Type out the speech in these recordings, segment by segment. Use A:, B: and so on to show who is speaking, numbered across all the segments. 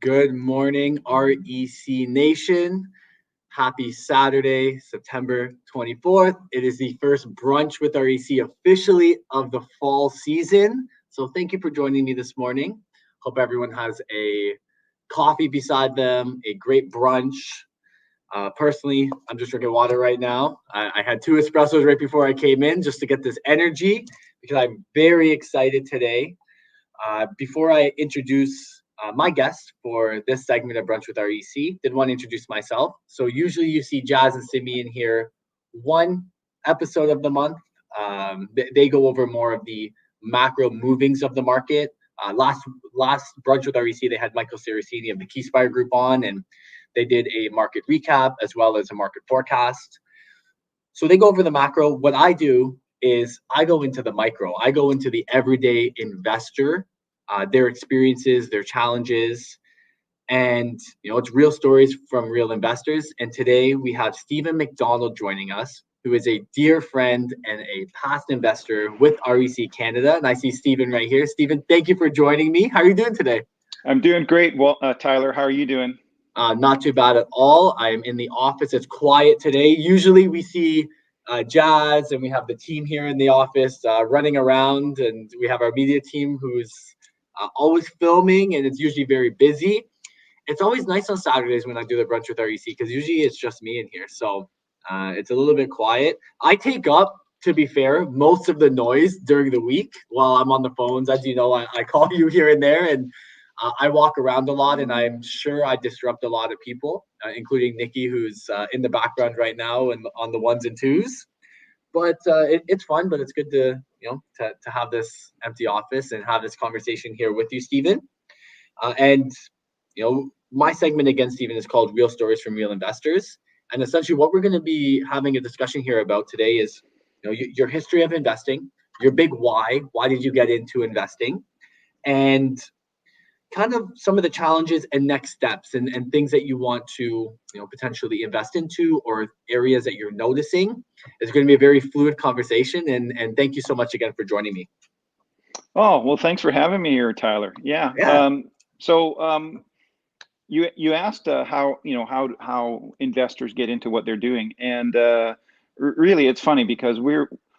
A: Good morning, REC Nation. Happy Saturday, September 24th. It is the first brunch with REC officially of the fall season. So thank you for joining me this morning. Hope everyone has a coffee beside them, a great brunch. Personally, I'm just drinking water right now. I had 2 espressos right before I came in just to get this energy because I'm very excited today. Before I introduce my guest for this segment of Brunch with REC, did want to introduce myself. So usually you see Jazz and Simeon here one episode of the month. They go over more of the macro movings of the market. Last Brunch with REC, they had Michael Saraceni of the Keyspire Group on, and they did a market recap as well as a market forecast. So they go over the macro. What I do is I go into the micro. I go into the everyday investor, their experiences, their challenges, and it's real stories from real investors. And today we have Stephen McDonald joining us, who is a dear friend and a past investor with REC Canada. And I see Stephen right here. Stephen, thank you for joining me. How are you doing today?
B: I'm doing great. Well, Tyler, how are you doing?
A: Not too bad at all. I'm in the office. It's quiet today. Usually we see Jazz and we have the team here in the office running around, and we have our media team who's always filming, and it's usually very busy. It's always nice on Saturdays when I do the Brunch with REC because usually it's just me in here. So it's a little bit quiet. I take up, to be fair, most of the noise during the week while I'm on the phones. As you know, I call you here and there, and I walk around a lot, and I'm sure I disrupt a lot of people, including Nikki, who's in the background right now and on the ones and twos. But it's fun, but it's good to have this empty office and have this conversation here with you, Stephen. And my segment again, Stephen, is called Real Stories from Real Investors. And essentially what we're going to be having a discussion here about today is your history of investing, your big why. Why did you get into investing? And kind of some of the challenges and next steps and things that you want to potentially invest into, or areas that you're noticing. It's going to be a very fluid conversation, and thank you so much again for joining me.
B: Oh, well, thanks for having me here, Tyler. Yeah. You asked how investors get into what they're doing, and really it's funny because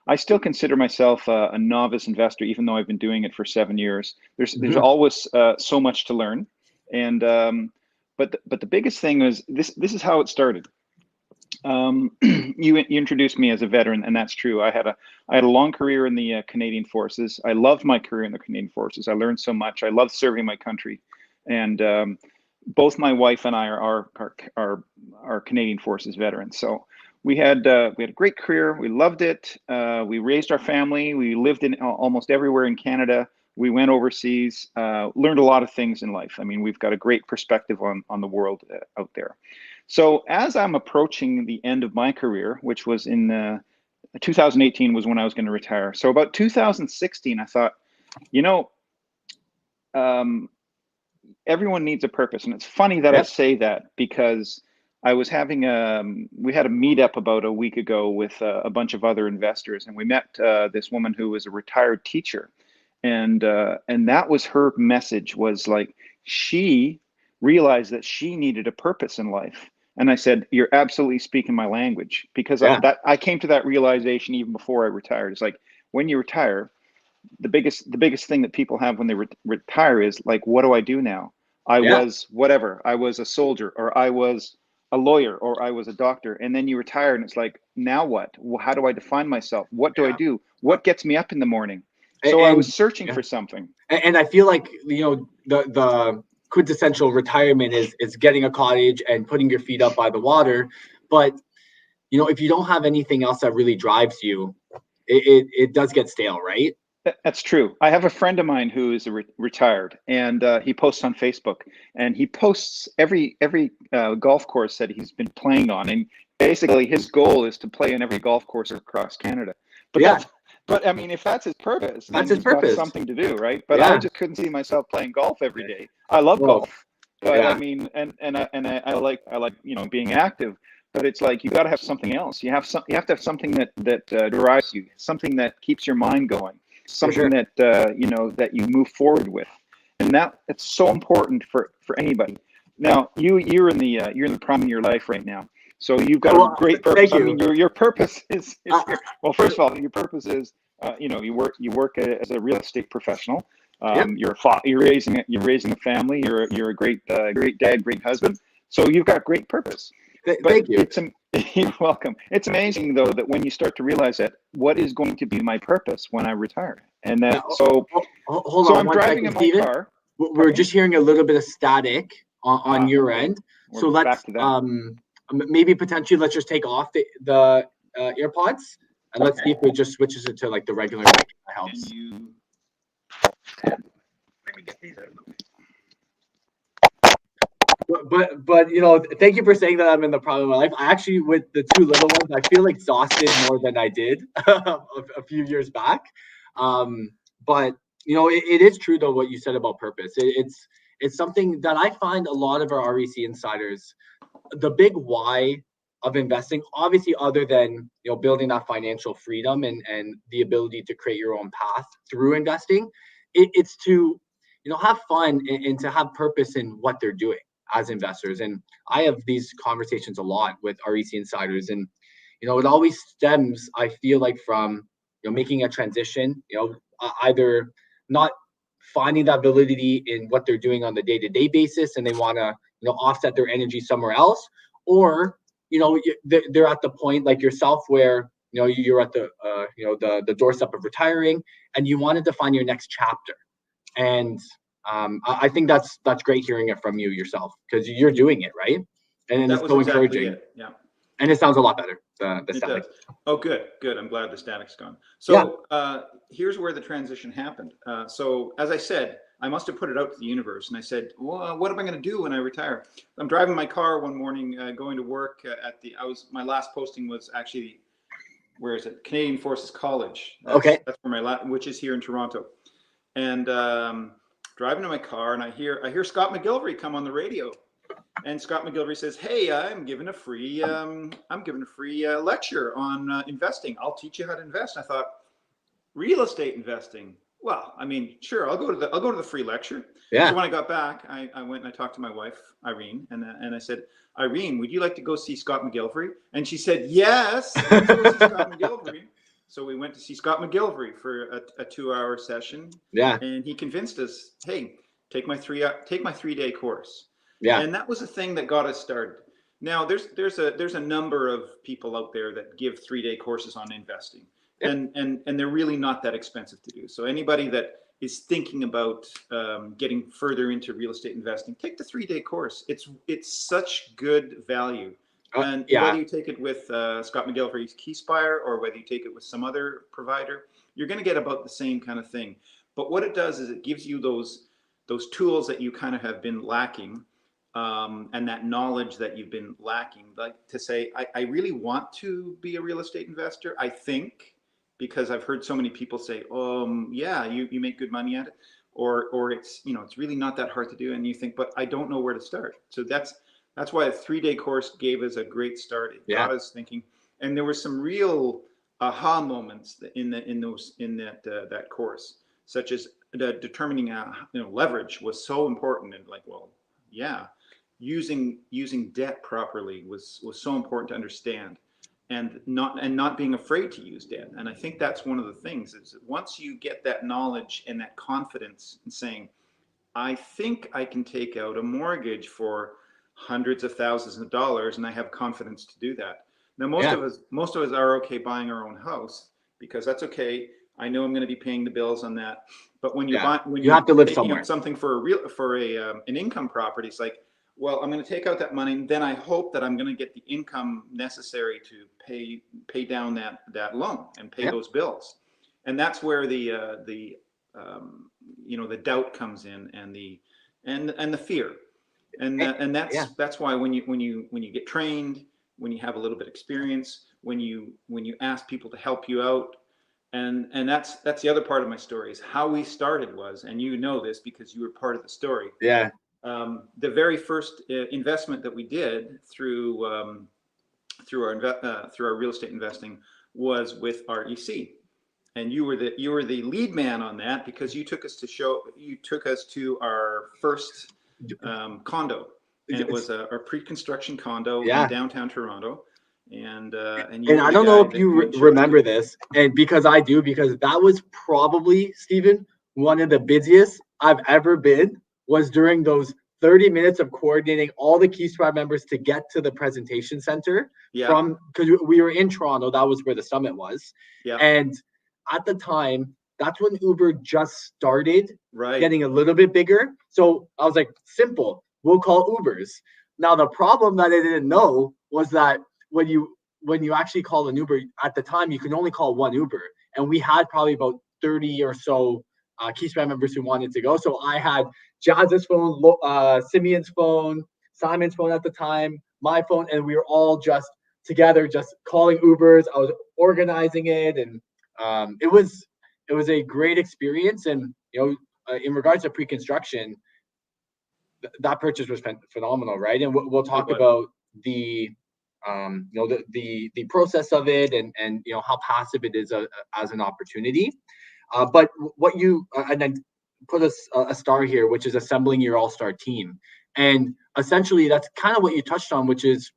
B: I still consider myself a novice investor, even though I've been doing it for 7 years. There's always so much to learn, and but the biggest thing is this is how it started. You introduced me as a veteran, and that's true. I had a long career in the Canadian Forces. I loved my career in the Canadian Forces. I learned so much. I loved serving my country, and both my wife and I are Canadian Forces veterans. So we had a great career. We loved it. We raised our family. We lived in almost everywhere in Canada. We went overseas, learned a lot of things in life. I mean, we've got a great perspective on the world out there. So as I'm approaching the end of my career, which was in 2018 was when I was going to retire. So about 2016, I thought, everyone needs a purpose. And it's funny that I say that because I was having we had a meetup about a week ago with a bunch of other investors, and we met this woman who was a retired teacher, and that was her message, was like she realized that she needed a purpose in life. And I said, "You're absolutely speaking my language," because I came to that realization even before I retired. It's like when you retire, the biggest thing that people have when they retire is like, what do I do now? I was whatever. I was a soldier, or I was a lawyer, or I was a doctor. And then you retire and it's like, now what? Well, how do I define myself? What do I do? What gets me up in the morning? So I was searching for something.
A: And I feel like, the quintessential retirement is getting a cottage and putting your feet up by the water. But, if you don't have anything else that really drives you, it does get stale, right?
B: That's true. I have a friend of mine who is retired, and he posts on Facebook, and he posts every golf course that he's been playing on, and basically his goal is to play in every golf course across Canada. But I mean, if that's his purpose, then he's got something to do, right? But I just couldn't see myself playing golf every day. I love golf, but I mean, and I like being active. But it's like you got to have something else. You have to have something that drives you, something that keeps your mind going, something that that you move forward with. and it's so important for anybody. Now, you're in the prime of your life right now, so you've got a great purpose.
A: Thank you.
B: I mean, your purpose is here. Well, first of all, your purpose is you work as a real estate professional.
A: Yep.
B: You're raising a family. You're a great dad, great husband. So you've got great purpose.
A: Thank you.
B: You're welcome. It's amazing though that when you start to realize that, what is going to be my purpose when I retire, and that
A: hold
B: so
A: on
B: I'm
A: one
B: driving
A: second,
B: in my
A: Steven.
B: car.
A: We're just hearing a little bit of static on your end. So let's
B: back to that.
A: maybe potentially let's just take off the AirPods and let's see if it just switches it to like the regular mic. That helps.
B: Let me get these out of the way.
A: But you know, thank you for saying that I'm in the prime of my life. I actually, with the two little ones, I feel exhausted more than I did a few years back. But you know, it is true though what you said about purpose. It's something that I find a lot of our REC insiders, the big why of investing, obviously other than building that financial freedom and the ability to create your own path through investing, it's to have fun and to have purpose in what they're doing as investors. And I have these conversations a lot with REC insiders, and it always stems, I feel like, from making a transition, either not finding that validity in what they're doing on the day-to-day basis and they want to offset their energy somewhere else, or they're at the point like yourself where you're at the the doorstep of retiring and you wanted to find your next chapter. And I think that's great hearing it from you yourself, because you're doing it right, and it's so encouraging.
C: Yeah,
A: and it sounds a lot better. The static.
C: Does. Oh, good. I'm glad the static's gone. So here's where the transition happened. So as I said, I must have put it out to the universe, and I said, well, what am I going to do when I retire? I'm driving my car one morning, going to work my last posting was actually, where is it? Canadian Forces College. That's where which is here in Toronto. And driving to my car, and I hear Scott McGillivray come on the radio, and Scott McGillivray says, "Hey, I'm giving a free lecture on investing. I'll teach you how to invest." I thought, real estate investing. Well, I mean, sure, I'll go to the free lecture.
A: Yeah.
C: So when I got back, I went and I talked to my wife, Irene, and I said, "Irene, would you like to go see Scott McGillivray?" And she said, "Yes, let's go see Scott McGillivray." So we went to see Scott McGillivray for a 2-hour session.
A: Yeah.
C: And he convinced us, "Hey, take my 3-day course."
A: Yeah.
C: And that was the thing that got us started. Now there's a number of people out there that give 3-day courses on investing. Yep. And they're really not that expensive to do. So anybody that is thinking about getting further into real estate investing, take the 3-day course. It's such good value. And whether you take it with Scott McGillivray Keyspire or whether you take it with some other provider, you're going to get about the same kind of thing. But what it does is it gives you those tools that you kind of have been lacking, and that knowledge that you've been lacking, like to say, I really want to be a real estate investor, I think, because I've heard so many people say, yeah, you make good money at it, or it's it's really not that hard to do, and you think, but I don't know where to start. So that's why a 3-day course gave us a great start. It got us thinking, and there were some real aha moments in that course, such as determining leverage was so important, and like, well, yeah, using debt properly was so important to understand, and not being afraid to use debt. And I think that's one of the things, is that once you get that knowledge and that confidence in saying, I think I can take out a mortgage for hundreds of thousands of dollars, and I have confidence to do that. Now, most of us are okay buying our own house, because that's okay. I know I'm going to be paying the bills on that. But when you're when you have to live somewhere, something for an income property, it's like, well, I'm going to take out that money, and then I hope that I'm going to get the income necessary to pay down that loan and pay those bills. And that's where the doubt comes in, and the fear. And that's why when you get trained, when you have a little bit of experience, when you ask people to help you out, and that's the other part of my story, is how we started was, and you know this because you were part of the story.
A: Yeah.
C: The very first investment that we did through our real estate investing was with REC. and you were the lead man on that because you took us to our first condo, and it was a pre-construction condo in downtown Toronto. And
A: I don't know if you remember this, and because I do, because that was probably, Stephen, one of the busiest I've ever been, was during those 30 minutes of coordinating all the Key Squad members to get to the presentation center because we were in Toronto. That was where the summit was. Yeah. And at the time, that's when Uber just started getting a little bit bigger. So I was like, simple, we'll call Ubers. Now, the problem that I didn't know was that when you actually call an Uber at the time, you can only call one Uber. And we had probably about 30 or so Key Squad members who wanted to go. So I had Jazz's phone, Simeon's phone, Simon's phone at the time, my phone, and we were all just together, just calling Ubers. I was organizing it, and it was a great experience. And in regards to pre-construction, that purchase was phenomenal, right? And we'll talk about the the process of it, and how passive it is as an opportunity. But what you and then put a star here, which is assembling your all-star team. And essentially that's kind of what you touched on, which is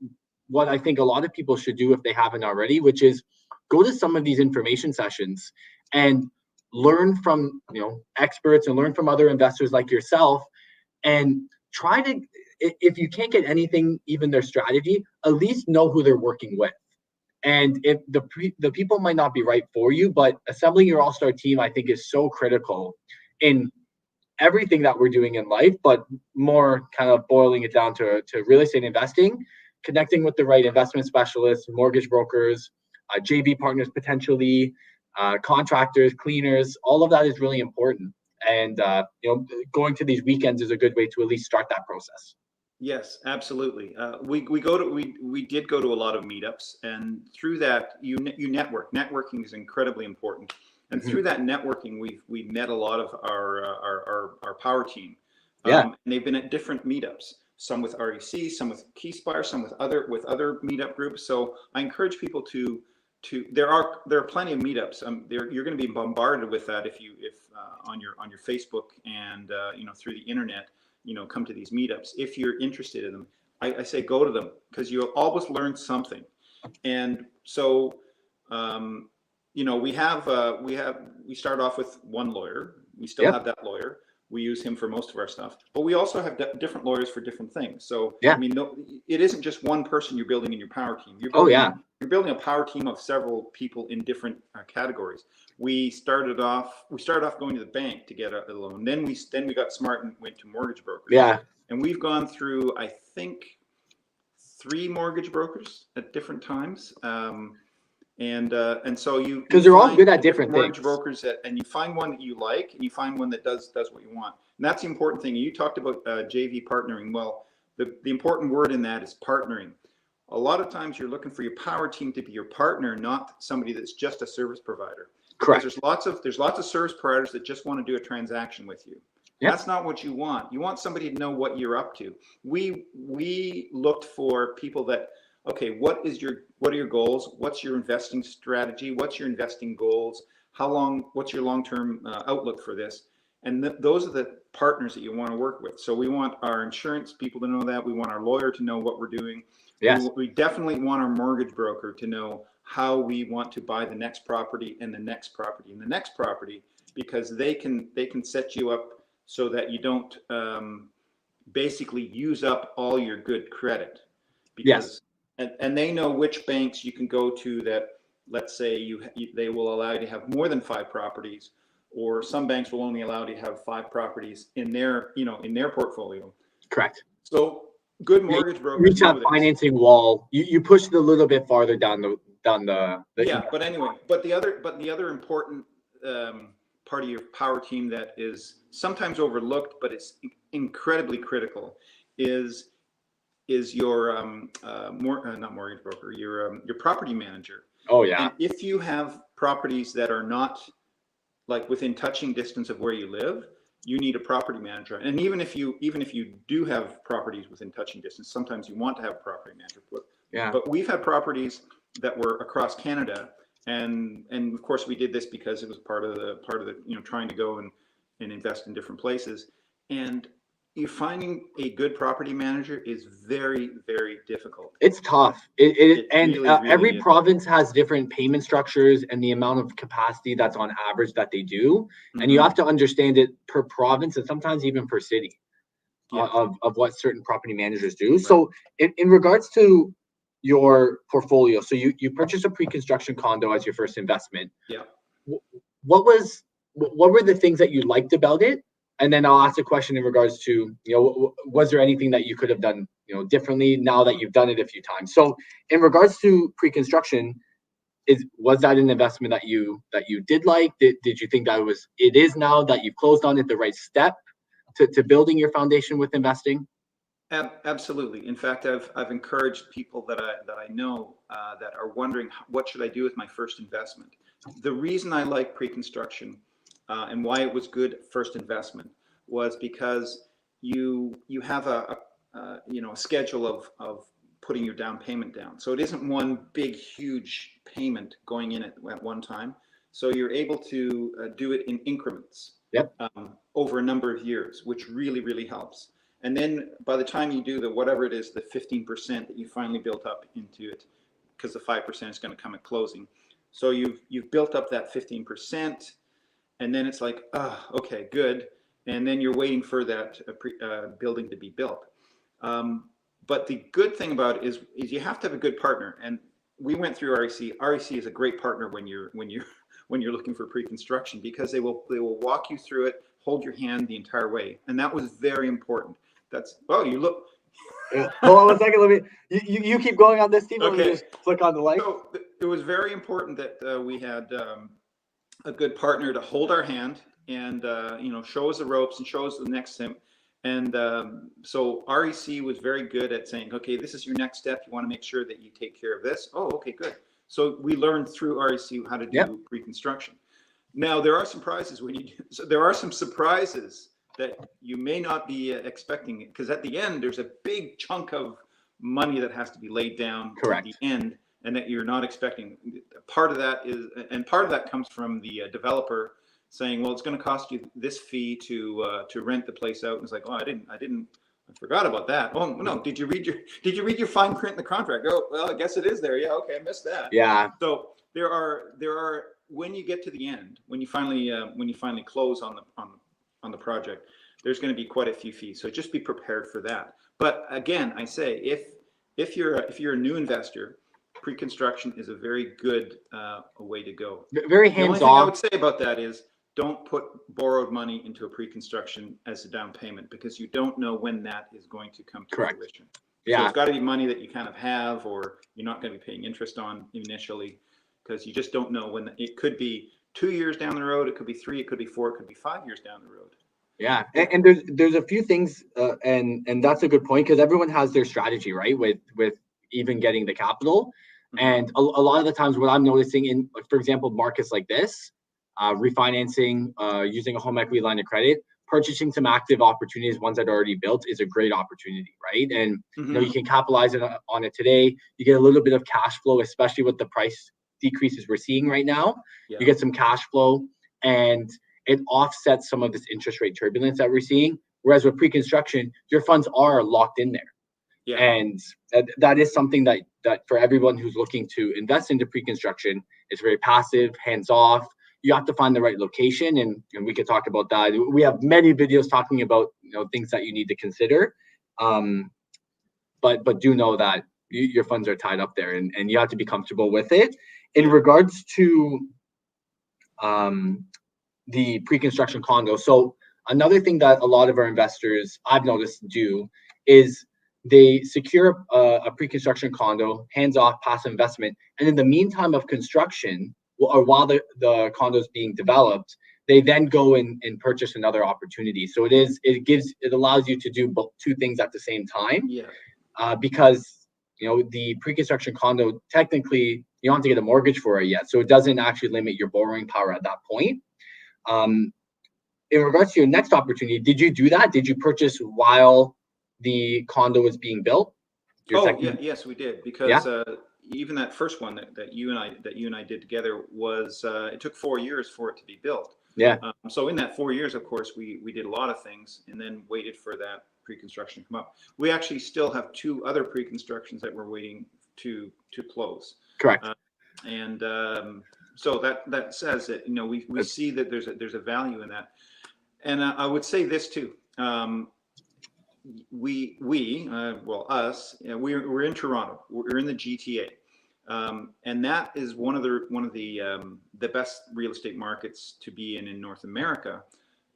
A: what I think a lot of people should do if they haven't already, which is go to some of these information sessions and learn from experts and learn from other investors like yourself, and try to, if you can't get anything, even their strategy, at least know who they're working with. And if the people might not be right for you, but assembling your all-star team, I think, is so critical in everything that we're doing in life, but more kind of boiling it down to real estate investing, connecting with the right investment specialists, mortgage brokers, JV partners potentially, contractors, cleaners. All of that is really important. And going to these weekends is a good way to at least start that process.
C: Yes, absolutely. We did go to a lot of meetups, and through that you network. Networking is incredibly important, and through that networking we met a lot of our power team. And they've been at different meetups, some with REC, some with Keyspire, some with other meetup groups. So I encourage people to there are plenty of meetups. You're going to be bombarded with that if on your Facebook and through the internet. Come to these meetups if you're interested in them. I say go to them because you'll always learn something. And so, we start off with one lawyer. We still have that lawyer. We use him for most of our stuff, but we also have different lawyers for different things. So, it isn't just one person you're building in your power team. You're building a power team of several people in different categories. We started off going to the bank to get a loan. Then we got smart and went to mortgage brokers. Yeah. And we've gone through, I think, 3 mortgage brokers at different times. And so because
A: they're all good at different
C: mortgage
A: things.
C: Brokers and you find one that you like, and you find one that does what you want. And that's the important thing. You talked about JV partnering. Well, the important word in that is partnering. A lot of times you're looking for your power team to be your partner, not somebody that's just a service provider. Correct. Because there's lots of service providers that just want to do a transaction with you. Yep. That's not what you want. You want somebody to know what you're up to. We looked for people that, okay, what are your goals? What's your investing strategy? What's your investing goals? What's your long-term outlook for this? And those are the partners that you want to work with. So we want our insurance people to know that. We want our lawyer to know what we're doing. Yes. We definitely want our mortgage broker to know how we want to buy the next property and the next property and the next property, because they can set you up so that you don't basically use up all your good credit. Because, yes. And they know which banks you can go to that, let's say they will allow you to have more than 5 properties, or some banks will only allow you to have 5 properties in their portfolio. Correct. So good mortgage brokers
A: reach that financing wall. You push it a little bit farther down the
C: But anyway, but the other important part of your power team that is sometimes overlooked, but it's incredibly critical, is your not mortgage broker, your property manager. Oh yeah. And if you have properties that are not like within touching distance of where you live, you need a property manager. And even if you do have properties within touching distance, sometimes you want to have a property manager. But we've had properties that were across Canada, and of course we did this because it was part of the trying to go and invest in different places. And you finding a good property manager is very, very difficult.
A: It's tough. And
C: really,
A: every
C: is.
A: province has different payment structures and the amount of capacity that's on average that they do. And you have to understand it per province and sometimes even per city of what certain property managers do. Right. So in regards to your portfolio, so you purchased a pre-construction condo as your first investment.
C: Yeah.
A: What were the things that you liked about it? And then I'll ask a question in regards to, was there anything that you could have done, differently now that you've done it a few times? So in regards to pre-construction, was that an investment that you did like? Did you think that it is now that you've closed on it the right step to building your foundation with investing?
C: Absolutely. In fact, I've encouraged people that I know that are wondering, what should I do with my first investment? The reason I like pre-construction and why it was good first investment was because you have a schedule of putting your down payment down. So it isn't one big, huge payment going in at one time. So you're able to do it in increments.
A: Yep.
C: Over a number of years, which really, really helps. And then by the time you do whatever it is, the 15% that you finally built up into it, because the 5% is going to come at closing. So you've built up that 15%, and then it's like, okay, good. And then you're waiting for that building to be built. But the good thing about it is you have to have a good partner. And we went through REC. REC is a great partner when you're looking for pre-construction, because they will walk you through it, hold your hand the entire way, and that was very important. You look.
A: Yeah. Hold on one second. Let me. You keep going on this, Steve. Okay. Let me just click on the light.
C: So it was very important that we had a good partner to hold our hand and show us the ropes and show us the next step. And so REC was very good at saying, okay, this is your next step. You want to make sure that you take care of this. Oh, okay, good. So we learned through REC how to do pre-construction. Now there are surprises there are some surprises that you may not be expecting, because at the end there's a big chunk of money that has to be laid down.
A: Correct.
C: At the end, and that you're not expecting. Part of that comes from the developer saying, well, it's going to cost you this fee to rent the place out. And it's like, oh, I forgot about that. Oh no, did you read your fine print in the contract? Oh, well, I guess it is there. Yeah, okay, I missed that.
A: Yeah.
C: So there are when you get to the end, when you finally close on the project, there's going to be quite a few fees. So just be prepared for that. But again, I say if you're a new investor, pre-construction is a very good way to go.
A: Very hands-on.
C: The only thing I would say about that is, don't put borrowed money into a pre-construction as a down payment, because you don't know when that is going to come to fruition. Yeah. So it's got to be money that you kind of have, or you're not going to be paying interest on initially, because you just don't know when. It could be 2 years down the road, it could be 3, it could be 4, it could be 5 years down the road.
A: Yeah, and there's a few things, and that's a good point, because everyone has their strategy, right? With even getting the capital, and a lot of the times what I'm noticing in, for example, markets like this, refinancing, using a home equity line of credit, purchasing some active opportunities, ones that are already built, is a great opportunity, right? And you can capitalize on it today. You get a little bit of cash flow, especially with the price decreases we're seeing right now. Yeah. You get some cash flow, and it offsets some of this interest rate turbulence that we're seeing. Whereas with pre-construction, your funds are locked in there. Yeah. And that is something that for everyone who's looking to invest into pre-construction, it's very passive, hands-off. You have to find the right location, and we could talk about that. We have many videos talking about things that you need to consider, but do know that your funds are tied up there, and you have to be comfortable with it. In regards to the pre-construction condo, so another thing that a lot of our investors, I've noticed, do is they secure a pre-construction condo, hands-off, passive investment, and in the meantime of construction, or while the condo is being developed, they then go and purchase another opportunity. So it allows you to do both, two things at the same time. Yeah. Because the pre-construction condo, technically you don't have to get a mortgage for it yet, so it doesn't actually limit your borrowing power at that point. In regards to your next opportunity, did you do that? Did you purchase while the condo was being built?
C: Yes, we did, because even that first one that you and I did together was it took 4 years for it to be built.
A: Yeah.
C: So in that 4 years, of course, we did a lot of things and then waited for that pre-construction to come up. We actually still have 2 other pre-constructions that we're waiting to close.
A: Correct.
C: And so that says that, you know, we see that there's a value in that. And I would say this too. We're in Toronto. We're in the GTA, and that is one of the best real estate markets to be in North America.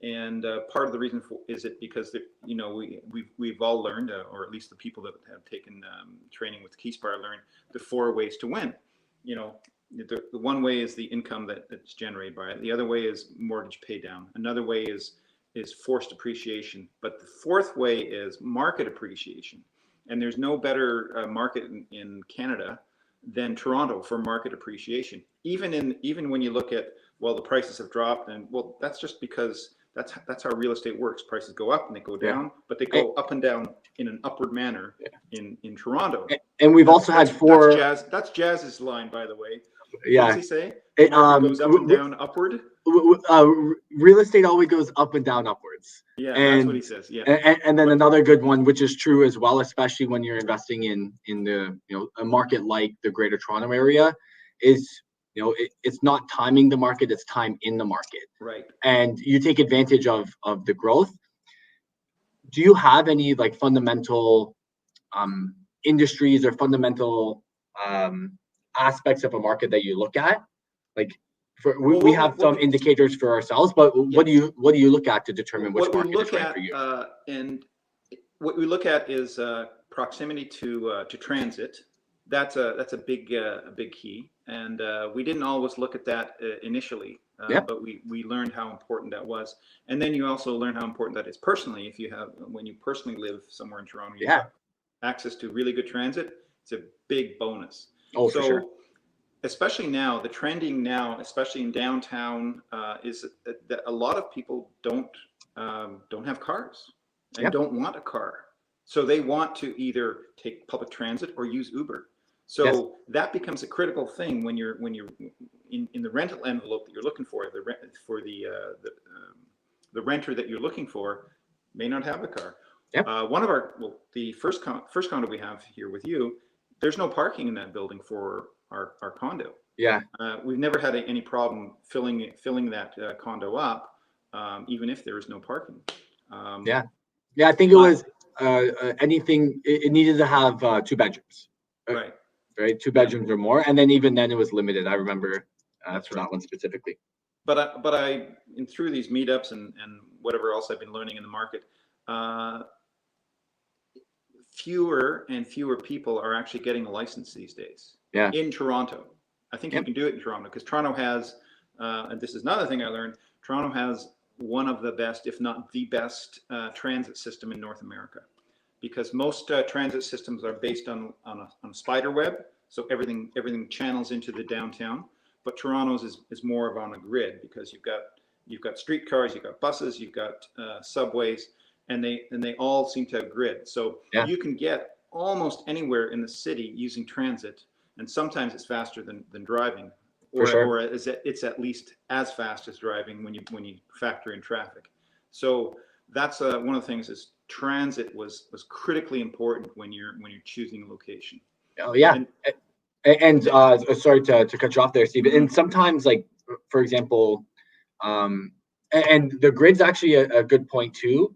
C: And part of the reason is it because you know we've all learned, or at least the people that have taken training with Keyspire learned the 4 ways to win. You know, the one way is the income that's generated by it. The other way is mortgage pay down. Another way is forced appreciation. But the 4th way is market appreciation. And there's no better market in Canada than Toronto for market appreciation. Even when you look at, well, the prices have dropped, and well, that's just because that's how real estate works. Prices go up and they go down, but they go up and down in an upward manner in Toronto.
A: And we've also had 4.
C: That's Jazz's line, by the way.
A: Yeah.
C: What does he say? The market goes up and down, upward.
A: Real estate always goes up and down upwards.
C: Yeah,
A: and
C: that's what he says. Yeah.
A: And then another good one, which is true as well, especially when you're investing in the, you know, a market like the Greater Toronto Area, is, you know, it's not timing the market, it's time in the market.
C: Right.
A: And you take advantage of the growth. Do you have any like fundamental industries or fundamental aspects of a market that you look at? Like, we have some indicators for ourselves, but what do you look at to determine which market is right for you?
C: And what we look at is proximity to transit. That's a big key, and we didn't always look at that initially, but we learned how important that was. And then you also learn how important that is personally. When you personally live somewhere in Toronto, you have access to really good transit. It's a big bonus.
A: Oh, for sure.
C: Especially now, the trending now, especially in downtown, is that a lot of people don't have cars and don't want a car. So they want to either take public transit or use Uber. So that becomes a critical thing when you're in the rental envelope that you're looking for. The renter that you're looking for may not have a car.
A: Yep.
C: The first condo we have here with you, there's no parking in that building for our condo. Yeah. We've never had any problem filling that condo up, even if there is no parking.
A: Yeah. I think it was anything. It needed to have 2 bedrooms.
C: Right.
A: 2 bedrooms or more, and then even then it was limited. I remember for that one specifically.
C: But through these meetups and whatever else I've been learning in the market, fewer and fewer people are actually getting a license these days. Yeah. In Toronto, I think you can do it in Toronto because Toronto has, and this is another thing I learned. Toronto has one of the best, if not the best, transit system in North America, because most transit systems are based on a spider web, so everything channels into the downtown. But Toronto's is more of on a grid because you've got streetcars, you've got buses, you've got subways, and they all seem to have grid. So you can get almost anywhere in the city using transit, and sometimes it's faster than driving, or it's at least as fast as driving when you factor in traffic. So that's one of the things is transit was critically important when you're choosing a location.
A: Oh yeah. And sorry to cut you off there, Steve. And sometimes, like, for example, and the grid's actually a good point too,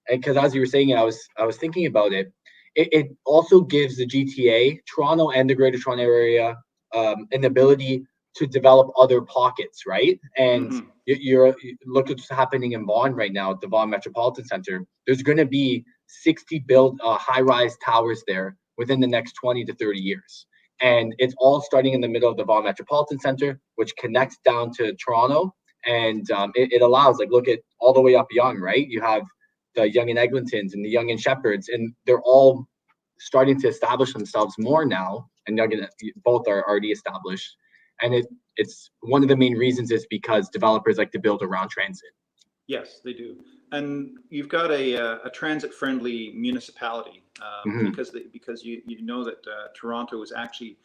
A: because as you were saying it, I was thinking about it. It also gives the GTA, Toronto, and the Greater Toronto Area an ability to develop other pockets, right? And you look at what's happening in Vaughan right now at the Vaughan Metropolitan Center. There's going to be 60 built high-rise towers there within the next 20 to 30 years. And it's all starting in the middle of the Vaughan Metropolitan Center, which connects down to Toronto. And it allows, like, look at all the way up Yonge, right? You have the Yonge and Eglantons and the Yonge and Shepherds, and they're all starting to establish themselves more now. And Yonge and both are already established. And it's one of the main reasons is because developers like to build around transit.
C: Yes, they do. And you've got a transit-friendly municipality because you know that Toronto is actually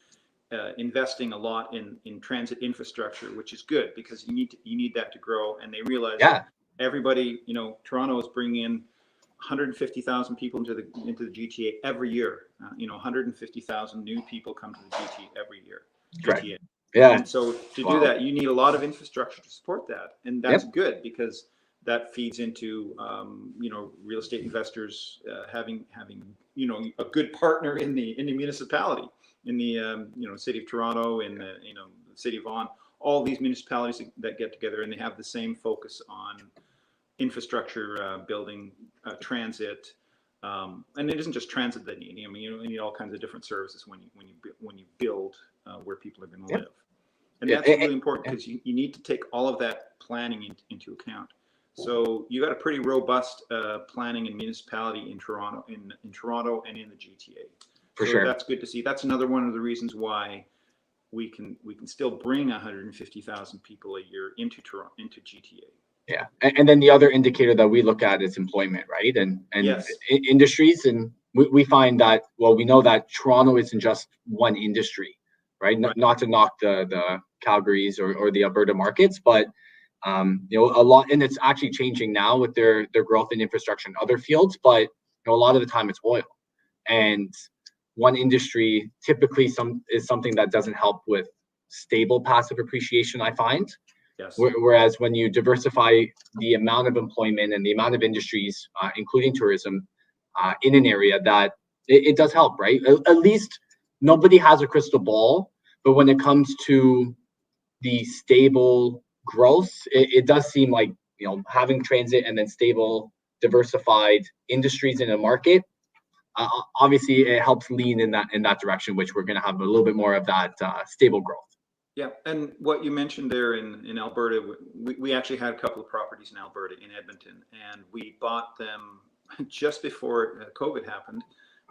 C: investing a lot in transit infrastructure, which is good because you need that to grow. And they realize
A: Yeah.
C: everybody, Toronto is bringing in 150,000 people into the GTA every year. 150,000 new people come to the GTA every year. GTA.
A: Right. Yeah.
C: And so to do that, you need a lot of infrastructure to support that, and that's good because that feeds into real estate investors having a good partner in the municipality, in the city of Toronto, in the the city of Vaughan, all these municipalities that get together and they have the same focus on infrastructure building, transit, and it isn't just transit that you need. I mean, you need all kinds of different services when you build where people are going to live, and that's really important because you need to take all of that planning into account. So you got a pretty robust planning and municipality in Toronto, in Toronto and in the GTA.
A: For
C: so
A: sure.
C: That's good to see. That's another one of the reasons why we can still bring 150,000 people a year into Toronto, into GTA.
A: Yeah, and then the other indicator that we look at is employment, right? And
C: yes.
A: Industries, and we find that, well, we know that Toronto isn't just one industry, right? Not to knock the Calgarys or the Alberta markets, but a lot, and it's actually changing now with their growth in infrastructure and other fields, but a lot of the time it's oil, and one industry typically is something that doesn't help with stable passive appreciation, I find.
C: Yes.
A: Whereas when you diversify the amount of employment and the amount of industries, including tourism, in an area, that it does help, right? At least nobody has a crystal ball, but when it comes to the stable growth, it does seem like having transit and then stable, diversified industries in a market. Obviously, it helps lean in that direction, which we're going to have a little bit more of that stable growth.
C: Yeah, and what you mentioned there in Alberta, we actually had a couple of properties in Alberta, in Edmonton, and we bought them just before COVID happened,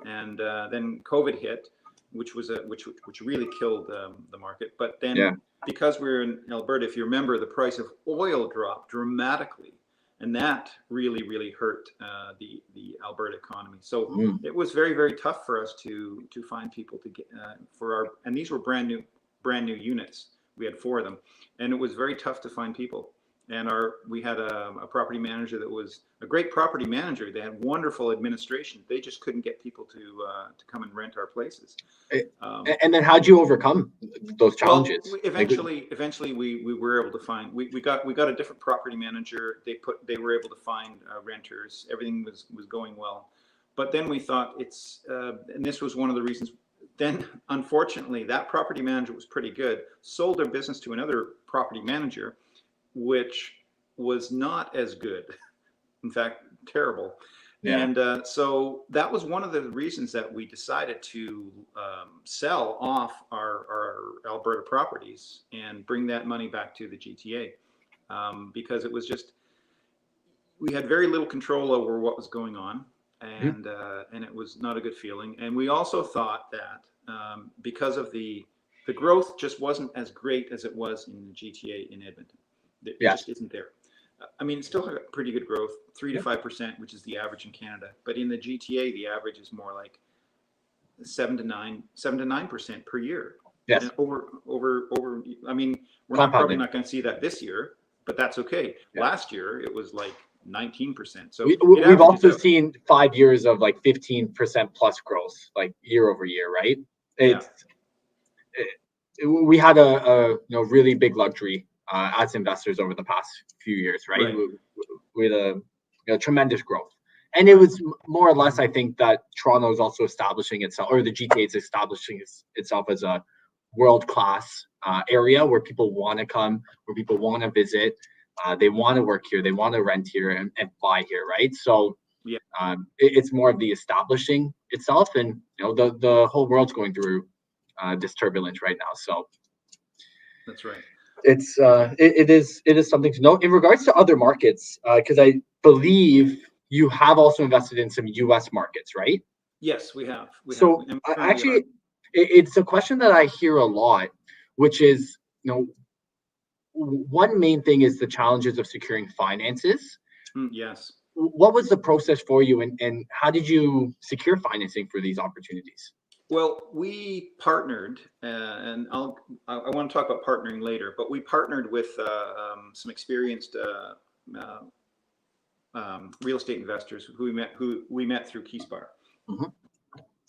C: and then COVID hit, which really killed the market. But then because we're in Alberta, if you remember, the price of oil dropped dramatically, and that really hurt the Alberta economy. So it was very, very tough for us to find people to get and these were brand new units. We had 4 of them, and it was very tough to find people. And we had a property manager that was a great property manager. They had wonderful administration. They just couldn't get people to come and rent our places.
A: And then how'd you overcome those challenges?
C: Well, eventually we were able to find. We got a different property manager. They were able to find renters. Everything was going well. But then we thought and this was one of the reasons. Then, unfortunately, that property manager was pretty good, sold their business to another property manager, which was not as good. In fact, terrible. Yeah. And so that was one of the reasons that we decided to sell off our Alberta properties and bring that money back to the GTA, because it was just, we had very little control over what was going on. And it was not a good feeling. And we also thought that because of the growth just wasn't as great as it was in the GTA in Edmonton. It just isn't there. I mean, it's still got pretty good growth, 3 to 5%, which is the average in Canada. But in the GTA, the average is more like 7 to 9% per year.
A: Yes.
C: And over. I mean, we're probably not going to see that this year, but that's okay. Yeah. Last year, it was like 19%. So
A: we've also seen 5 years of like 15% plus growth, like year over year, right? We had a really big luxury as investors over the past few years, right? With a tremendous growth, and it was more or less, I think, that Toronto is also establishing itself, or the GTA is establishing itself as a world-class area where people want to come, where people want to visit. They want to work here, they want to rent here and buy here, right? So it's more of the establishing itself, and the whole world's going through this turbulence right now. So
C: that's right.
A: It is something to note in regards to other markets, because I believe you have also invested in some U.S. markets, right?
C: Yes, we have.
A: Actually, it's a question that I hear a lot, which is, one main thing is the challenges of securing finances.
C: Yes.
A: What was the process for you, and how did you secure financing for these opportunities?
C: Well, we partnered, and I want to talk about partnering later, but we partnered with some experienced real estate investors who we met through Keyspire.
A: Mhm.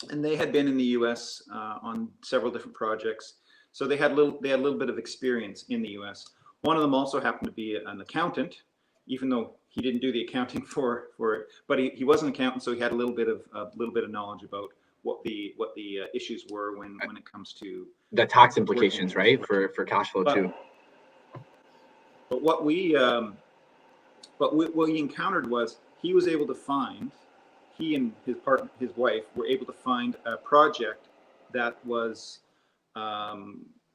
C: And they had been in the U.S. On several different projects, so they had a little bit of experience in the U.S. One of them also happened to be an accountant, even though he didn't do the accounting for it, but he was an accountant, so he had a little bit of knowledge about what the issues were when it comes to
A: the tax implications, right, for cash flow too.
C: But what we encountered was he was able to find, he and his wife were able to find a project that was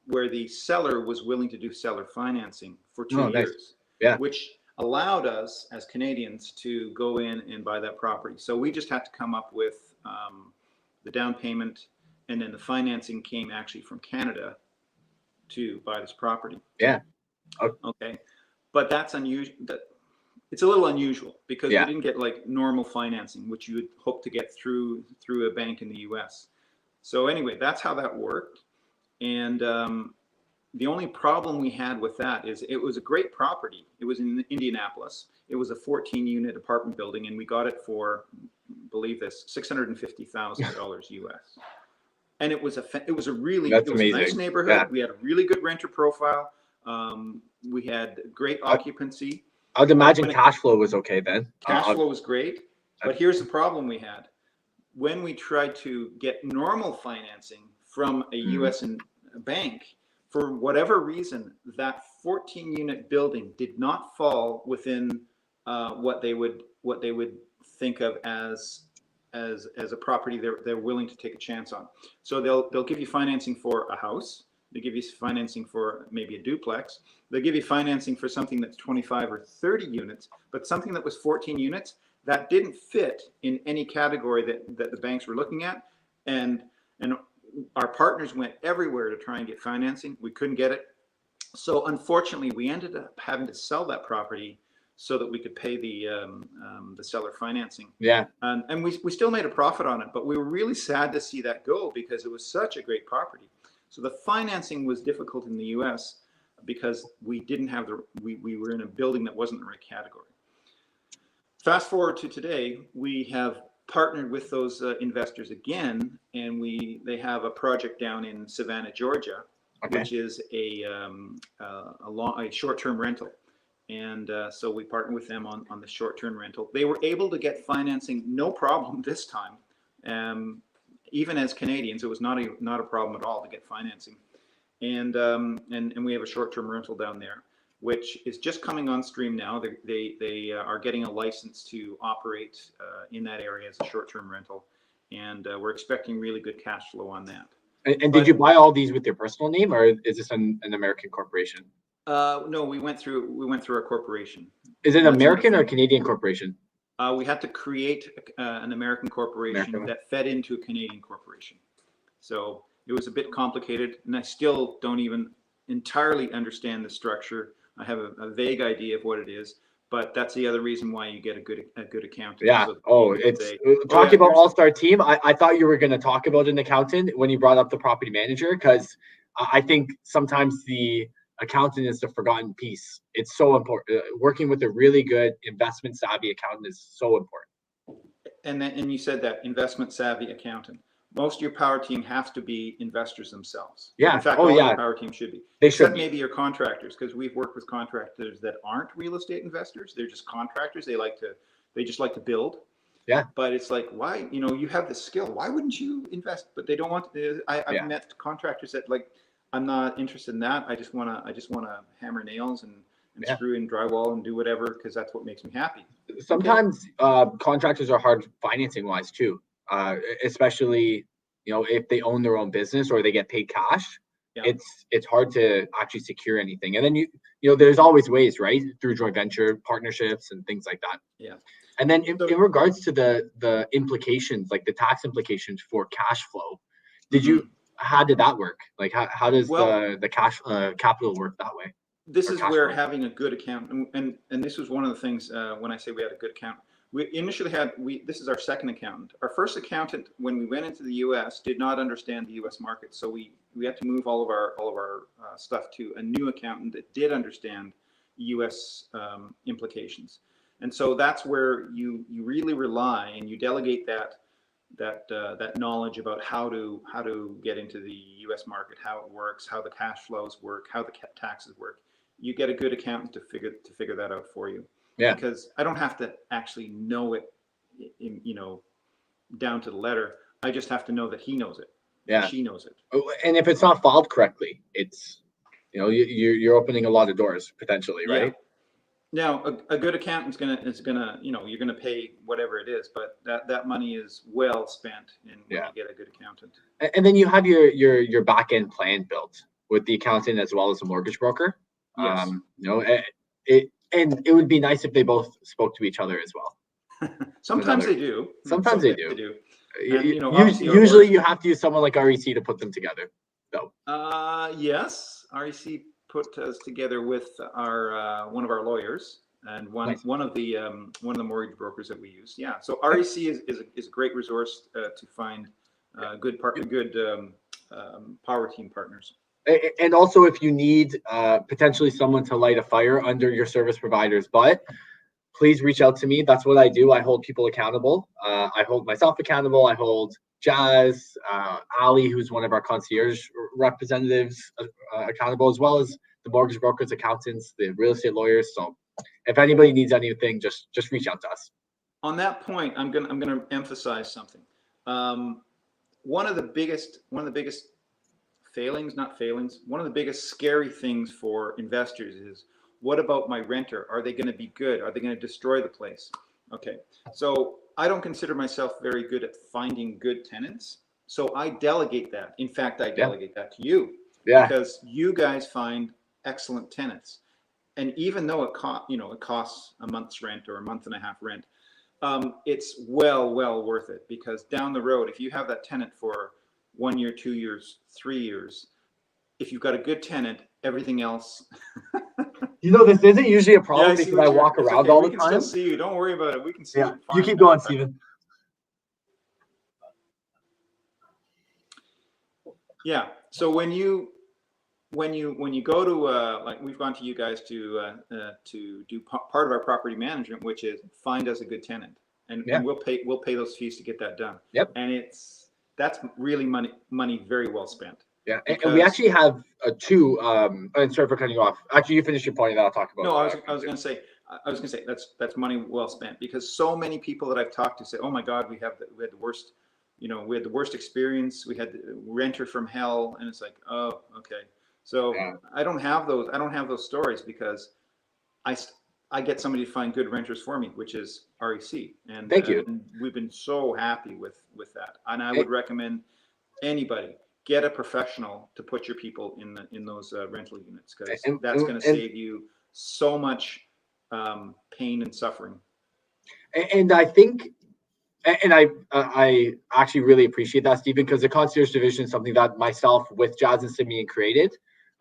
C: where the seller was willing to do seller financing for 2
A: Nice.
C: years,
A: Yeah.
C: which allowed us as Canadians to go in and buy that property. So we just had to come up with the down payment, and then the financing came actually from Canada to buy this property.
A: Yeah.
C: Okay. But that's unusual. It's a little unusual because
A: Yeah.
C: we didn't get like normal financing, which you would hope to get through a bank in the US. So anyway, that's how that worked. And the only problem we had with that is it was a great property. It was in Indianapolis. It was a 14-unit apartment building, and we got it for, believe this, $650,000 US. And it was a nice neighborhood.
A: Yeah.
C: We had a really good renter profile. We had great occupancy.
A: I'd imagine cash flow was okay then.
C: Cash flow was great, but here's the problem we had. When we tried to get normal financing from a U.S. bank, for whatever reason, that 14-unit building did not fall within what they would think of as a property they're willing to take a chance on. So they'll give you financing for a house. They give you financing for maybe a duplex. They'll give you financing for something that's 25 or 30 units, but something that was 14 units, that didn't fit in any category that the banks were looking at. And our partners went everywhere to try and get financing. We couldn't get it. So unfortunately, we ended up having to sell that property so that we could pay the seller financing.
A: Yeah.
C: And we still made a profit on it, but we were really sad to see that go because it was such a great property. So the financing was difficult in the U.S. because we didn't have we were in a building that wasn't the right category. Fast forward to today, we have partnered with those investors again, and they have a project down in Savannah, Georgia, which is a short-term rental. And so we partnered with them on the short-term rental. They were able to get financing, no problem this time. Even as Canadians, it was not a problem at all to get financing. And we have a short-term rental down there, which is just coming on stream now. They are getting a license to operate in that area as a short-term rental, and we're expecting really good cash flow on that.
A: And did you buy all these with your personal name, or is this an American corporation?
C: No, we went through our corporation.
A: Is it American or Canadian corporation?
C: We had to create an American corporation that fed into a Canadian corporation. So it was a bit complicated, and I still don't even entirely understand the structure. I have a vague idea of what it is, but that's the other reason why you get a good accountant.
A: Yeah.
C: So
A: talking about all-star team. I thought you were going to talk about an accountant when you brought up the property manager, because I think sometimes the accountant is the forgotten piece. It's so important. Working with a really good investment savvy accountant is so important.
C: And you said that investment savvy accountant. Most of your power team has to be investors themselves.
A: Yeah.
C: In fact, all your power team should be.
A: They should.
C: Except maybe your contractors, because we've worked with contractors that aren't real estate investors. They're just contractors. They just like to build.
A: Yeah.
C: But it's like, why? You have the skill. Why wouldn't you invest? But they don't want to. I've met contractors that like, I'm not interested in that. I just wanna hammer nails and screw in drywall and do whatever, because that's what makes me happy.
A: Sometimes contractors are hard financing wise too, especially if they own their own business or they get paid cash. Yeah. It's hard to actually secure anything, and then there's always ways, right, through joint venture partnerships and things like that.
C: Yeah.
A: And then in regards to the implications, like the tax implications for cash flow, how did that work? Like how does the cash capital work that way?
C: This is where having a good account, and this was one of the things when I say we had a good account, We initially this is our second accountant. Our first accountant, when we went into the U.S., did not understand the U.S. market, so we had to move all of our stuff to a new accountant that did understand U.S. Implications. And so that's where you really rely and you delegate that knowledge about how to get into the U.S. market, how it works, how the cash flows work, how the taxes work. You get a good accountant to figure that out for you.
A: Yeah.
C: Because I don't have to actually know it, down to the letter. I just have to know that he knows it.
A: Yeah.
C: She knows it.
A: And if it's not filed correctly, it's, you're opening a lot of doors potentially, right?
C: Yeah. Now, a good accountant's gonna, you're gonna pay whatever it is, but that money is well spent when you get a good accountant.
A: And then you have your back end plan built with the accountant as well as the mortgage broker.
C: Yes.
A: And it would be nice if they both spoke to each other as well.
C: Sometimes they do.
A: Sometimes they do.
C: And,
A: usually you have to use someone like REC to put them together. So.
C: Yes, REC put us together with our one of our lawyers and one of the mortgage brokers that we use. Yeah, so REC is a great resource to find good power team partners.
A: And also, if you need potentially someone to light a fire under your service provider's butt, please reach out to me. That's what I do. I hold people accountable. I hold myself accountable. I hold Jazz, Ali, who's one of our concierge representatives, accountable, as well as the mortgage brokers, accountants, the real estate lawyers. So if anybody needs anything, just reach out to us.
C: On that point, I'm gonna emphasize something. One of the biggest one of the biggest scary things for investors is, what about my renter? Are they going to be good? Are they going to destroy the place? Okay, so I don't consider myself very good at finding good tenants, so I delegate that. In fact, I delegate that to you, because you guys find excellent tenants, and even though it costs a month's rent or a month and a half rent, it's well worth it, because down the road, if you have that tenant for 1 year, 2 years, 3 years, if you've got a good tenant, everything else.
A: This isn't usually a problem because I walk around all the time.
C: We can still see you. Don't worry about it. We can see you.
A: You keep going, Stephen.
C: Yeah. So when you go to like we've gone to you guys to do part of our property management, which is find us a good tenant, and we'll pay those fees to get that done.
A: Yep.
C: And that's really money very well spent.
A: Yeah, and we actually have two. And sorry for cutting you off. Actually, you finish your point, and I'll talk about.
C: No, I was going to say that's money well spent, because so many people that I've talked to say, "Oh my God, we had the worst, we had the worst experience. We had the renter from hell," and it's like, oh, okay. So I don't have those stories, because I get somebody to find good renters for me, which is REC, and
A: thank you.
C: And we've been so happy with that, and I would recommend anybody get a professional to put your people in those rental units, because that's going to save you so much pain and suffering.
A: And I think, and I actually really appreciate that, Stephen, because the concierge division is something that myself with Jazz and Simeon created,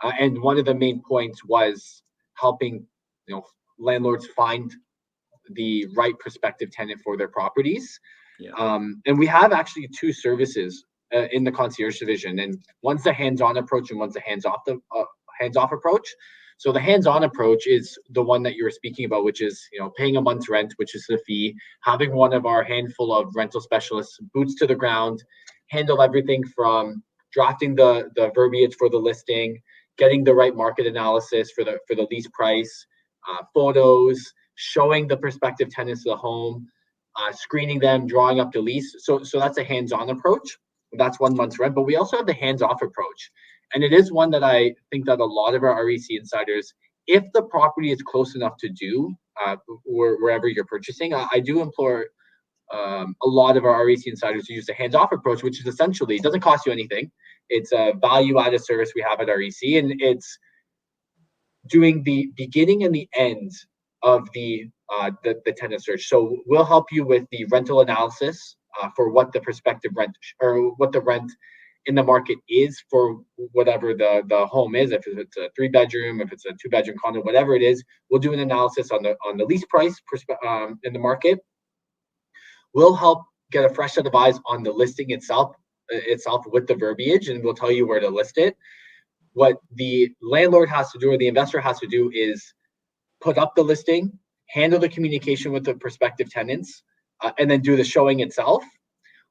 A: and one of the main points was helping landlords find the right prospective tenant for their properties. And we have actually two services in the concierge division, and one's the hands-on approach and one's the hands-off approach. So the hands-on approach is the one that you were speaking about, which is paying a month's rent, which is the fee, having one of our handful of rental specialists, boots to the ground, handle everything from drafting the verbiage for the listing, getting the right market analysis for the lease price, photos, showing the prospective tenants to the home, screening them, drawing up the lease. So that's a hands-on approach. That's 1 month's rent. But we also have the hands-off approach. And it is one that I think that a lot of our REC insiders, if the property is close enough to do, or wherever you're purchasing, I do implore a lot of our REC insiders to use the hands-off approach, which is essentially, it doesn't cost you anything. It's a value-added service we have at REC, and it's doing the beginning and the end of the tenant search. So we'll help you with the rental analysis for what the prospective rent or what the rent in the market is for whatever the home is. If it's a 3-bedroom, if it's a 2-bedroom condo, whatever it is, we'll do an analysis on the lease price in the market, We'll help get a fresh set of eyes on the listing itself with the verbiage, and we'll tell you where to list it. What the landlord has to do or the investor has to do is put up the listing, handle the communication with the prospective tenants, and then do the showing itself.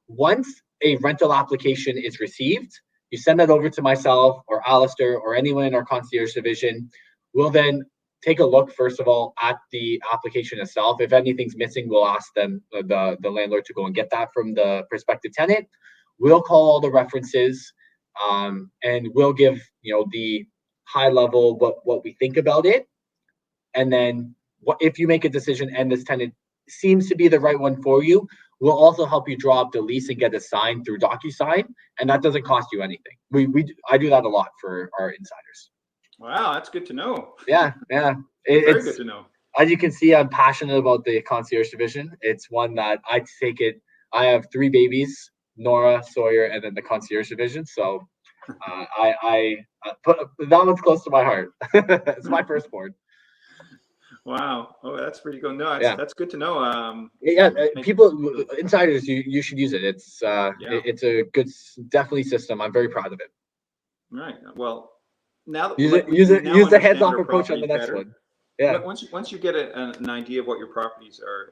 A: Once a rental application is received, you send that over to myself or Alistair or anyone in our concierge division. We'll then take a look, first of all, at the application itself. If anything's missing, we'll ask them, the landlord, to go and get that from the prospective tenant. We'll call all the references, and we'll give the high level what we think about it. And then if you make a decision and this tenant seems to be the right one for you, we'll also help you draw up the lease and get it signed through DocuSign, and that doesn't cost you anything. I do that a lot for our insiders.
C: Wow, that's good to know.
A: Yeah.
C: Very good to know.
A: As you can see, I'm passionate about the concierge division. It's one that I take it. I have 3 babies, Nora, Sawyer, and then the concierge division. So I put that one's close to my heart. It's my firstborn.
C: Wow. Oh, that's pretty good. No, that's good to know.
A: People, insiders, you should use it. It's a good, definitely system. I'm very proud of it.
C: Right. Well, now
A: use the hands-off approach on the next one. Yeah.
C: Once you get an idea of what your properties are,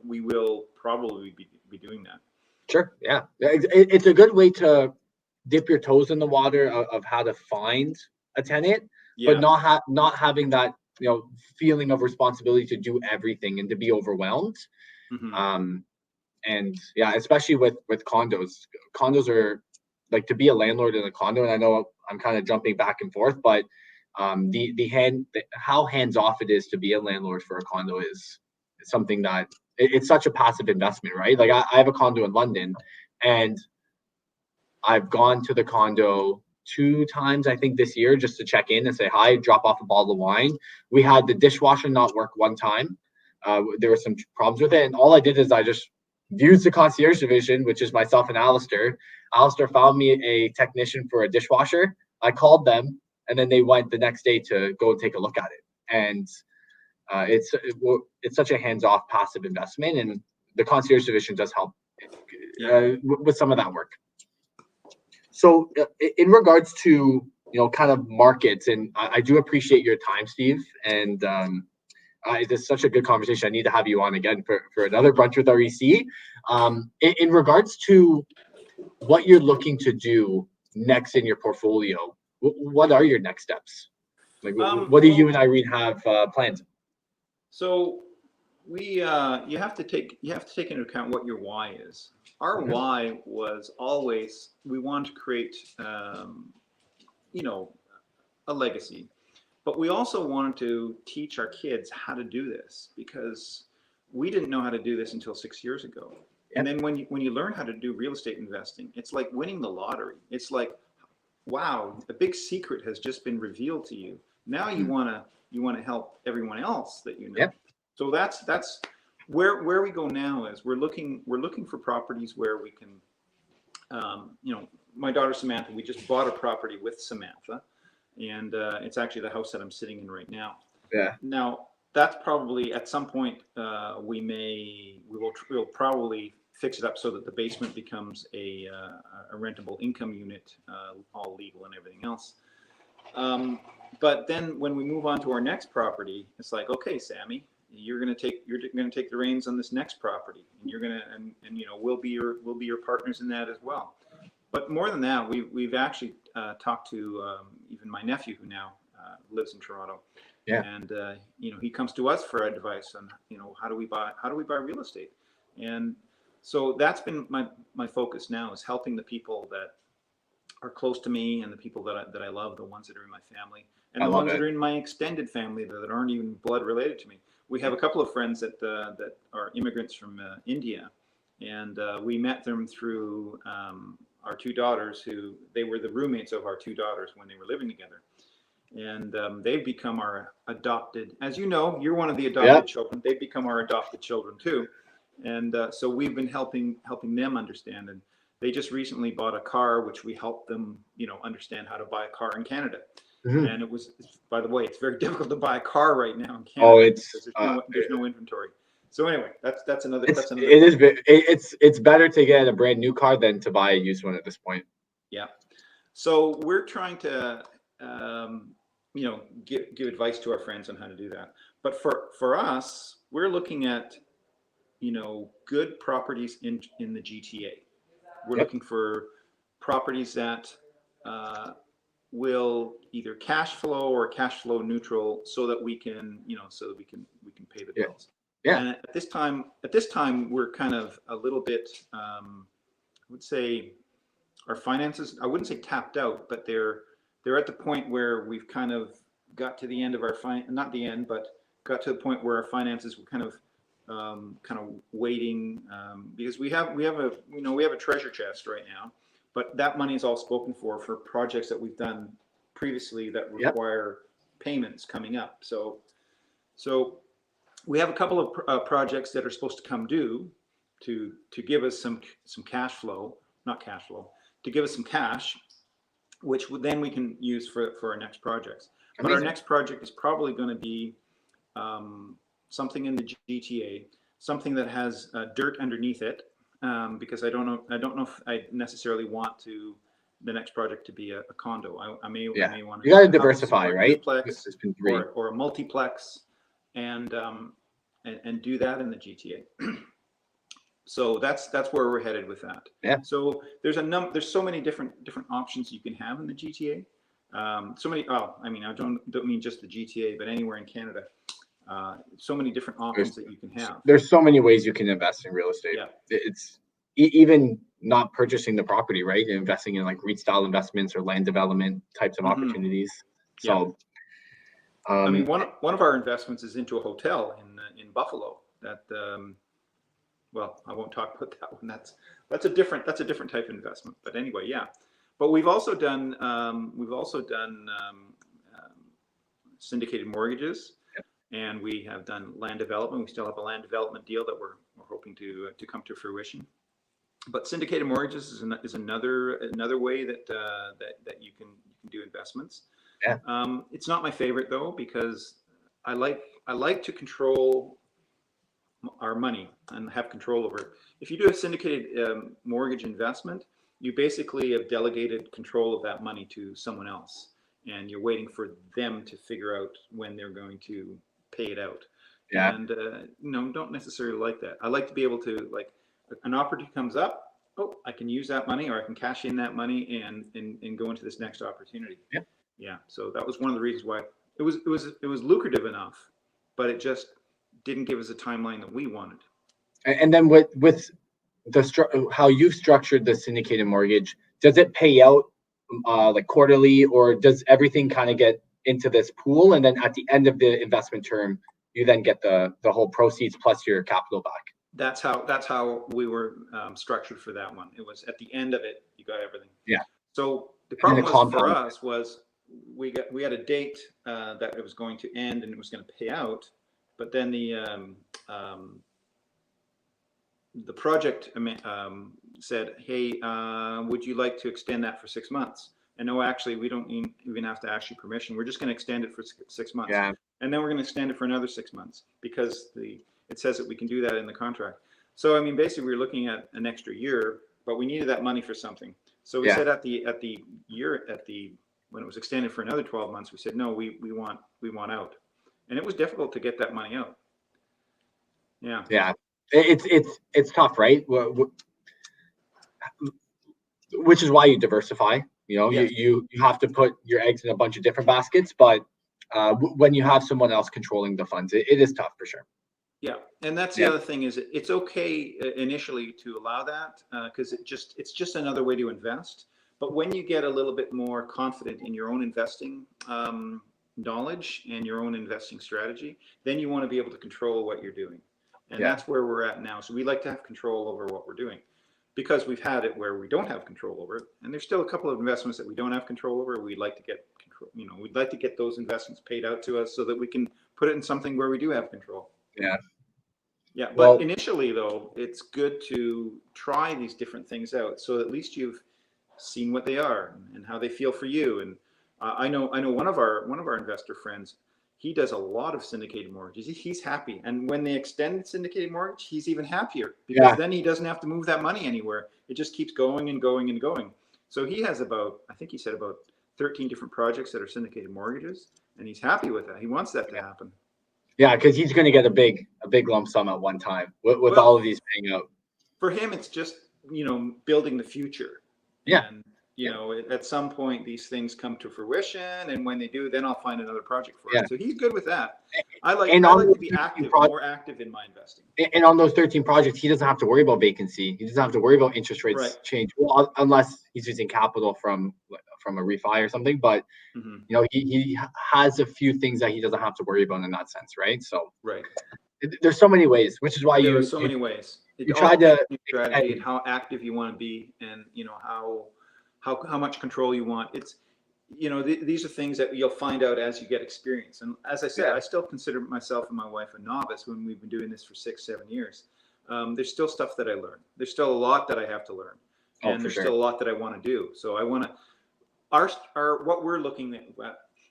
C: we will probably be doing that.
A: Sure. Yeah. It's a good way to dip your toes in the water of how to find a tenant, but not having that feeling of responsibility to do everything and to be overwhelmed. Mm-hmm. And yeah, especially with condos are like, to be a landlord in a condo, and I know I'm kind of jumping back and forth, but how hands off it is to be a landlord for a condo is something that it's such a passive investment, right? Like I have a condo in London, and I've gone to the condo 2 times, I think, this year, just to check in and say hi, drop off a bottle of wine. We had the dishwasher not work one time. There were some problems with it, and all I did is I just used the concierge division, which is myself and Alistair. Alistair found me a technician for a dishwasher. I called them, and then they went the next day to go take a look at it. And it's such a hands-off passive investment, and the concierge division does help with some of that work. So in regards to kind of markets, and I do appreciate your time, Steve, and this is such a good conversation. I need to have you on again for another brunch with our EC. In regards to what you're looking to do next in your portfolio, what are your next steps? Like, what do you and Irene have planned?
C: So you have to take into account what your why is. Our why was always, we want to create a legacy, but we also wanted to teach our kids how to do this, because we didn't know how to do this until 6 years ago. And then when you learn how to do real estate investing, it's like winning the lottery. It's like, wow, a big secret has just been revealed to you. Now you want to help everyone else that you know. Yep. So that's where we go now. Is we're looking for properties where we can, my daughter Samantha, we just bought a property with Samantha, and it's actually the house that I'm sitting in right now.
A: Yeah.
C: Now that's probably at some point we'll probably fix it up so that the basement becomes a rentable income unit, all legal and everything else. But then when we move on to our next property, it's like, okay, Sammy, you're going to take the reins on this next property, and we'll be your partners in that as well. But more than that, we've actually talked to even my nephew, who now lives in Toronto.
A: Yeah.
C: And he comes to us for advice on how do we buy real estate. And so that's been my focus now, is helping the people that are close to me and the people that I love, the ones that are in my family, and the ones that are in my extended family that aren't even blood related to me. We have a couple of friends that are immigrants from India, and we met them through our 2 daughters, who they were the roommates of our 2 daughters when they were living together. And they've become our adopted, as you know, you're one of the adopted children. They've become our adopted children too. And so we've been helping them understand. And they just recently bought a car, which we helped them, understand how to buy a car in Canada. Mm-hmm. And by the way, it's very difficult to buy a car right now in Canada.
A: Oh,
C: there's no inventory. So anyway, that's another.
A: It's better to get a brand new car than to buy a used one at this point.
C: Yeah. So we're trying to, give advice to our friends on how to do that. But for us, we're looking at, good properties in the GTA. We're looking for properties that will either cash flow or cash flow neutral, so that we can, we can pay the bills.
A: Yeah.
C: And at this time, we're kind of a little bit, I would say, our finances, I wouldn't say tapped out, but they're at the point where we've kind of got to the end of our not the end, but got to the point where our finances were kind of waiting, because we have a treasure chest right now, but that money is all spoken for projects that we've done previously that require payments coming up. So we have a couple of projects that are supposed to come due to give us some cash flow, not cash flow, to give us some cash, which then we can use for our next projects. But our next project is probably going to be something in the GTA, something that has dirt underneath it, because I don't know if I necessarily want the next project to be a condo. I may want to.
A: You got to diversify, right?
C: Duplex or a multiplex, and do that in the GTA. So that's where we're headed with that.
A: Yeah.
C: So there's so many different options you can have in the GTA. So many. Oh, I mean, I don't mean just the GTA, but anywhere in Canada. So many different options that you can have.
A: There's so many ways you can invest in real estate.
C: Yeah.
A: It's even not purchasing the property, right? Investing in like REIT style investments or land development types of opportunities. So,
C: I mean, one of our investments is into a hotel in Buffalo. That well, I won't talk about that one. That's a different type of investment. But anyway, yeah. But we've also done syndicated mortgages. And we have done land development. We still have a land development deal that we're hoping to come to fruition. But syndicated mortgages is another way that you can do investments.
A: Yeah.
C: It's not my favorite though, because I like to control our money and have control over it. If you do a syndicated mortgage investment, you basically have delegated control of that money to someone else, and you're waiting for them to figure out when they're going to pay it out.
A: Yeah.
C: And don't necessarily like that. I like to be able to, like, an opportunity comes up, I can use that money, or I can cash in that money and go into this next opportunity.
A: Yeah.
C: Yeah. So that was one of the reasons why it was lucrative enough, but it just didn't give us a timeline that we wanted.
A: And then with how you've structured the syndicated mortgage, does it pay out like quarterly, or does everything kind of get into this pool, and then at the end of the investment term, you then get the whole proceeds plus your capital back?
C: That's how we were structured for that one. It was at the end of it, you got everything.
A: Yeah.
C: So the problem for us was we had a date that it was going to end and it was going to pay out, but then the project said, hey, would you like to extend that for 6 months? And no, actually, we don't even have to ask you permission. We're just going to extend it for 6 months.
A: Yeah.
C: And then we're going to extend it for another 6 months, because it says that we can do that in the contract. So, I mean, basically, we were looking at an extra year, but we needed that money for something. So we said when it was extended for another 12 months, we said, no, we want out. And it was difficult to get that money out. Yeah.
A: Yeah. It's tough, right? Which is why you diversify. You have to put your eggs in a bunch of different baskets, but when you have someone else controlling the funds, it is tough for sure.
C: Yeah, and that's the other thing, is it's okay initially to allow that, because it's just another way to invest. But when you get a little bit more confident in your own investing knowledge and your own investing strategy, then you want to be able to control what you're doing. And that's where we're at now. So we like to have control over what we're doing, because we've had it where we don't have control over it. And there's still a couple of investments that we don't have control over. We'd like to get control, we'd like to get those investments paid out to us so that we can put it in something where we do have control.
A: Yeah.
C: Yeah. But initially, though, it's good to try these different things out, so at least you've seen what they are and how they feel for you. And I know one of our investor friends, he does a lot of syndicated mortgages. He's happy. And when they extend the syndicated mortgage, he's even happier because then he doesn't have to move that money anywhere. It just keeps going and going and going. So he has I think he said about 13 different projects that are syndicated mortgages, and he's happy with that. He wants that to happen.
A: Yeah, because he's going to get a big lump sum at one time with all of these paying out.
C: For him, it's just, building the future.
A: Yeah.
C: And, at some point these things come to fruition, and when they do, then I'll find another project for it. So he's good with that. I like to be more active in my investing. And
A: on those 13 projects, he doesn't have to worry about vacancy. He doesn't have to worry about interest rates change, well, unless he's using capital from a refi or something. But he has a few things that he doesn't have to worry about in that sense, right? So there's so many ways, which is why
C: there are so many ways.
A: You try to
C: strategy and how active you want to be, and how much control you want. It's these are things that you'll find out as you get experience. And as I said, I still consider myself and my wife a novice when we've been doing this for 6-7 years. There's still stuff that I learn. There's still a lot that I have to learn, and there's still a lot that I want to do. So I want to our what we're looking at.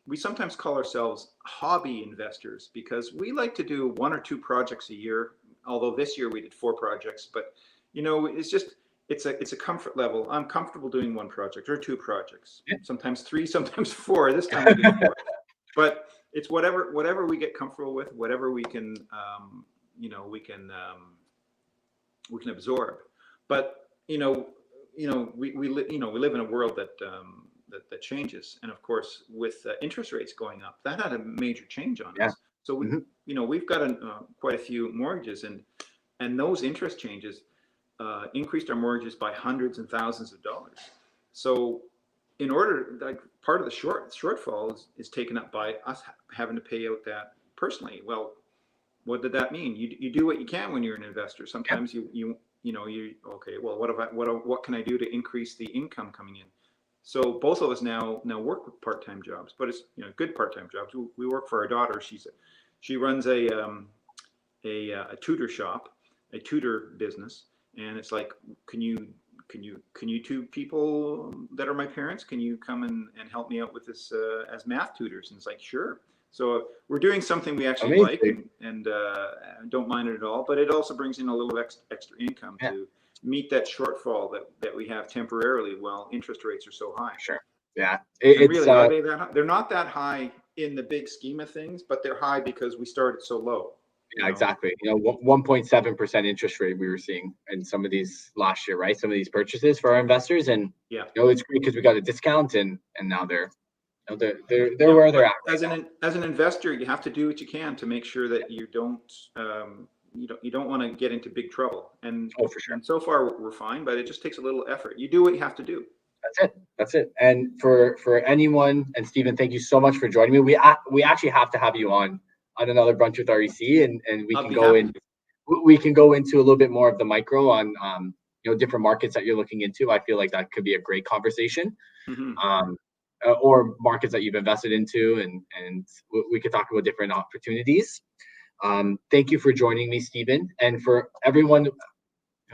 C: We sometimes call ourselves hobby investors because we like to do 1 or 2 projects a year. Although this year we did 4 projects, but it's a comfort level. I'm comfortable doing 1 project or 2 projects, sometimes 3, sometimes 4. This time we did 4. But it's whatever we get comfortable with, whatever we can, we can absorb. But we live in a world that changes, and of course with interest rates going up, that had a major change on us. So we've got quite a few mortgages, and those interest changes increased our mortgages by hundreds and thousands of dollars. So in order, part of the shortfall is taken up by us having to pay out that personally. Well, what did that mean? You do what you can when you're an investor. Sometimes what can I do to increase the income coming in? So both of us now work with part-time jobs, but it's good part-time jobs. We work for our daughter. She runs a tutor shop, a tutor business, and it's like, can you 2 people that are my parents, can you come and help me out with this as math tutors? And it's like, sure. So we're doing something we actually like and don't mind it at all, but it also brings in a little extra income to meet that shortfall that we have temporarily while interest rates are so high.
A: Sure. Yeah.
C: Really, are they that high? They're not that high in the big scheme of things, but they're high because we started so low.
A: Yeah, exactly. 1.7% interest rate we were seeing in some of these last year, right? Some of these purchases for our investors, and it's great because we got a discount, and now they're where they're at.
C: As an investor, you have to do what you can to make sure that you don't you don't want to get into big trouble. And
A: for sure.
C: And so far we're fine, but it just takes a little effort. You do what you have to do.
A: That's it. And for anyone, and Stephen, thank you so much for joining me. We actually have to have you on another Brunch with REC, and we can go into a little bit more of the micro on different markets that you're looking into. I feel like that could be a great conversation. Or markets that you've invested into, and we could talk about different opportunities. Thank you for joining me, Stephen, and for everyone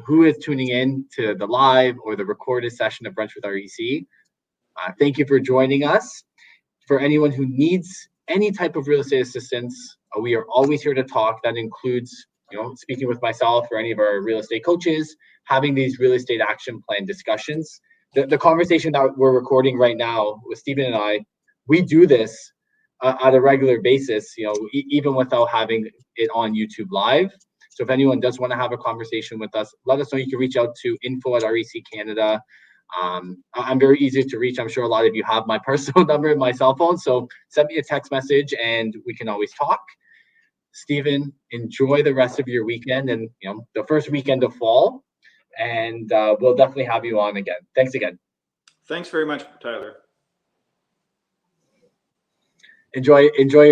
A: who is tuning in to the live or the recorded session of Brunch with REC. Thank you for joining us. For anyone who needs any type of real estate assistance, we are always here to talk. That includes, speaking with myself or any of our real estate coaches, having these real estate action plan discussions. The conversation that we're recording right now with Stephen and I, we do this at a regular basis, even without having it on YouTube Live. So if anyone does want to have a conversation with us, let us know. You can reach out to info@REC Canada. I'm very easy to reach. I'm sure a lot of you have my personal number in my cell phone. So send me a text message and we can always talk. Stephen, enjoy the rest of your weekend and the first weekend of fall. And we'll definitely have you on again. Thanks again.
C: Thanks very much, Tyler.
A: Enjoy